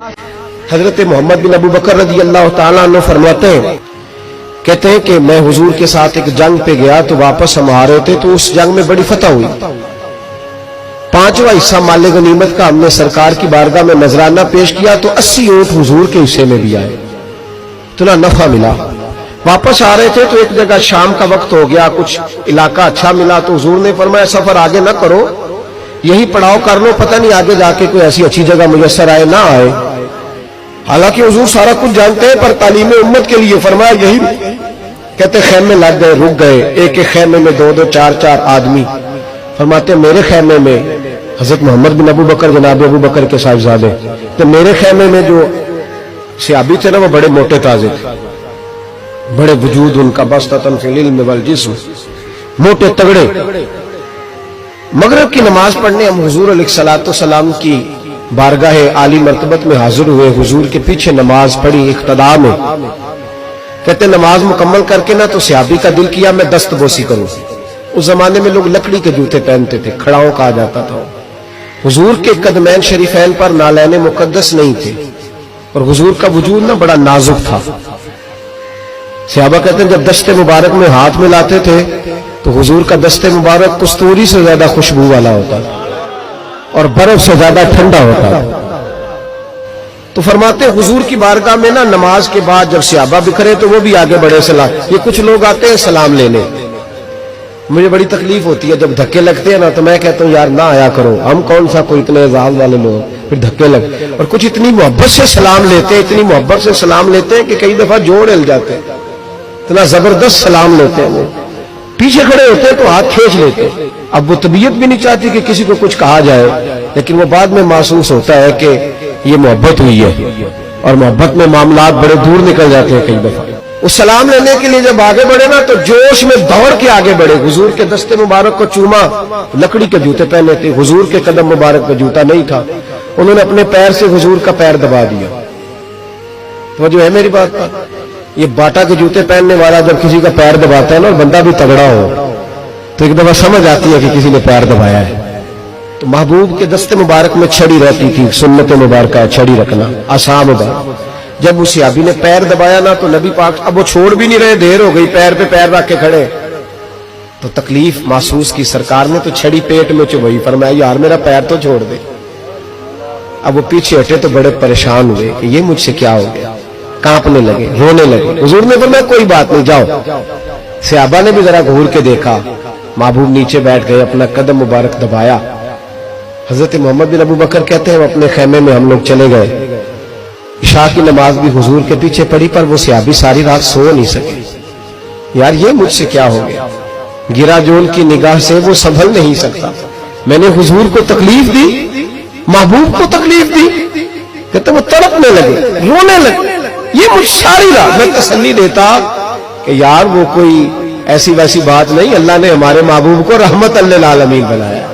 حضرت محمد بن ابو بکر رضی اللہ تعالیٰ عنہ فرماتے ہیں، کہتے ہیں کہ میں حضور کے ساتھ ایک جنگ پہ گیا تو واپس ہم آ رہے تھے تو اس جنگ میں بڑی فتح ہوئی. 5واں حصہ مال غنیمت کا ہم نے سرکار کی بارگاہ میں نذرانہ پیش کیا تو 80 اونٹ حضور کے حصے میں بھی آئے، اتنا نفع ملا. واپس آ رہے تھے تو ایک جگہ شام کا وقت ہو گیا، کچھ علاقہ اچھا ملا تو حضور نے فرمایا سفر آگے نہ کرو، یہی پڑاؤ کر لو، پتہ نہیں آگے جا کے کوئی ایسی اچھی جگہ میسر آئے نہ آئے. حالانکہ حضور سارا کچھ جانتے ہیں پر تعلیم امت کے لیے فرمایا یہی. کہتے خیمے لگ گئے، رک گئے، ایک ایک خیمے میں 2-2 4-4 آدمی. فرماتے میرے خیمے میں حضرت محمد بن ابو بکر جناب ابو بکر کے صاحبزادے، تو میرے خیمے میں جو صحابی تھے نا وہ بڑے موٹے تازے تھے، بڑے وجود ان کا، بسطۃ فی العلم والجسم، موٹے تگڑے. مغرب کی نماز پڑھنے ہم حضور علیہ الصلوۃ والسلام کی بارگاہ عالی مرتبت میں حاضر ہوئے، حضور کے پیچھے نماز پڑھی اقتداء میں. کہتے نماز مکمل کر کے نا تو صحابی کا دل کیا میں دست بوسی کروں. اس زمانے میں لوگ لکڑی کے جوتے پہنتے تھے، کھڑاؤں کہا جاتا تھا. حضور کے قدمین شریفین پر نالین مقدس نہیں تھے اور حضور کا وجود نا بڑا نازک تھا. صحابہ کہتے ہیں جب دست مبارک میں ہاتھ ملاتے تھے تو حضور کا دست مبارک کستوری سے زیادہ خوشبو والا ہوتا اور برف سے زیادہ ٹھنڈا ہوتا. تو فرماتے حضور کی بارگاہ میں نا نماز کے بعد جب صحابہ بکھرے تو وہ بھی آگے بڑھے سلام. یہ کچھ لوگ آتے ہیں سلام لینے، مجھے بڑی تکلیف ہوتی ہے جب دھکے لگتے ہیں نا تو میں کہتا ہوں یار نہ آیا کرو، ہم کون سا کوئی اتنے اعزاز والے لوگ، پھر دھکے لگ. اور کچھ اتنی محبت سے سلام لیتے ہیں، اتنی محبت سے سلام لیتے ہیں کہ کئی دفعہ جوڑ ہل جاتے ہیں، اتنا زبردست سلام لیتے ہیں. وہ پیچھے کھڑے ہوتے ہیں تو ہاتھ کھینچ لیتے ہیں. اب وہ طبیعت بھی نہیں چاہتی کہ کسی کو کچھ کہا جائے، لیکن وہ بعد میں محسوس ہوتا ہے کہ یہ محبت ہوئی ہے اور محبت میں معاملات بڑے دور نکل جاتے ہیں. کئی دفعہ اس سلام لینے کے لیے جب آگے بڑھے نا تو جوش میں دوڑ کے آگے بڑھے. حضور کے دستے مبارک کو چوما، لکڑی کے جوتے پہنے تھے، حضور کے قدم مبارک پہ جوتا نہیں تھا. انہوں نے اپنے پیر سے حضور کا پیر دبا دیا. تو جو ہے میری بات پر، یہ باٹا کے جوتے پہننے والا جب کسی کا پیر دباتا ہے نا اور بندہ بھی تگڑا ہو تو ایک دفعہ سمجھ آتی ہے کہ کسی نے پیر دبایا ہے. تو محبوب کے دستے مبارک میں چھڑی رہتی تھی، سنت مبارکہ چھڑی رکھنا آسام بات. جب اس صحابی نے پیر دبایا نا تو نبی پاک اب وہ چھوڑ بھی نہیں رہے، دیر ہو گئی، پیر پہ پیر رکھ کے کھڑے. تو تکلیف محسوس کی سرکار نے تو چھڑی پیٹ میں چبھائی، فرمایا یار میرا پیر تو چھوڑ دے. اب وہ پیچھے ہٹے تو بڑے پریشان ہوئے کہ یہ مجھ سے کیا ہو گیا، کانپنے لگے، رونے لگے. حضور نے فرمایا کوئی بات نہیں جاؤ. صحابہ نے بھی ذرا گھور کے دیکھا، محبوب نیچے بیٹھ گئے، اپنا قدم مبارک دبایا. حضرت محمد بن ابو بکر کہتے ہیں اپنے خیمے میں ہم لوگ چلے گئے. عشاء کی نماز بھی حضور کے پیچھے پڑھی پر وہ صحابی ساری رات سو نہیں سکے. یار یہ مجھ سے کیا ہو گیا، گرا جول کی نگاہ سے وہ سنبھل نہیں سکتا، میں نے حضور کو تکلیف دی، محبوب کو تکلیف دی. کہتے وہ تڑپنے لگے، رونے لگے. یہ مجھ ساری رات میں تسلی دیتا کہ یار وہ کوئی ایسی ویسی بات نہیں، اللہ نے ہمارے محبوب کو رحمت للعالمین بنایا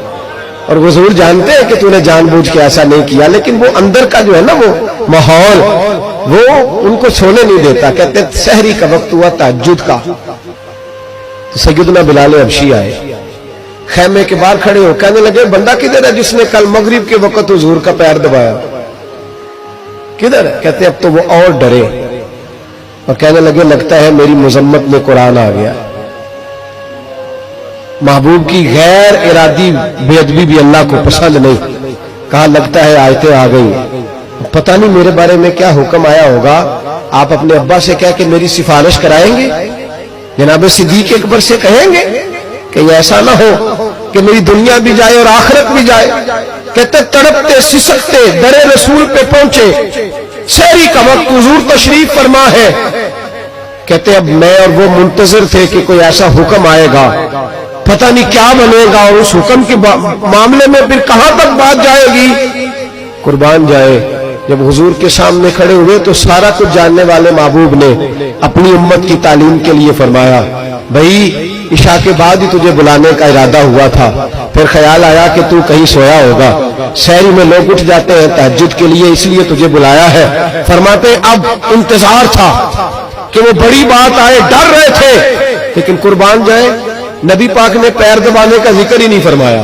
اور حضور جانتے ہیں کہ تو نے جان بوجھ کے ایسا نہیں کیا. لیکن وہ اندر کا جو ہے نا وہ ماحول وہ ان کو چھونے نہیں دیتا. کہتے سحری کا وقت ہوا تہجد کا تو سیدنا بلال حبشی آئے، خیمے کے باہر کھڑے ہو کہنے لگے بندہ کدھر ہے جس نے کل مغرب کے وقت حضور کا پیر دبایا، کدھر ہے؟ کہتے اب تو وہ اور ڈرے اور کہنے لگے لگتا ہے میری مذمت میں قرآن آ گیا. محبوب کی غیر ارادی بے ادبی بھی اللہ کو پسند نہیں. کہا لگتا ہے آیتیں آ گئی، پتہ نہیں میرے بارے میں کیا حکم آیا ہوگا. آپ اپنے ابا سے کہہ کے میری سفارش کرائیں گے، جناب صدیق اکبر سے کہیں گے کہ ایسا نہ ہو کہ میری دنیا بھی جائے اور آخرت بھی جائے. کہتے تڑپتے سسکتے درے رسول پہ پہنچے، سحری کا وقت حضور تشریف فرما ہے. کہتے اب میں اور وہ منتظر تھے کہ کوئی ایسا حکم آئے گا، پتہ نہیں کیا بنے گا اور اس حکم کے معاملے میں پھر کہاں تک بات جائے گی. قربان جائے جب حضور کے سامنے کھڑے ہوئے تو سارا کچھ جاننے والے محبوب نے اپنی امت کی تعلیم کے لیے فرمایا بھائی عشاء کے بعد ہی تجھے بلانے کا ارادہ ہوا تھا، پھر خیال آیا کہ تو کہیں سویا ہوگا، سحری میں لوگ اٹھ جاتے ہیں تہجد کے لیے، اس لیے تجھے بلایا ہے. فرماتے اب انتظار تھا کہ وہ بڑی بات آئے، ڈر رہے تھے، لیکن قربان جائے نبی پاک نے پیر دبانے کا ذکر ہی نہیں فرمایا.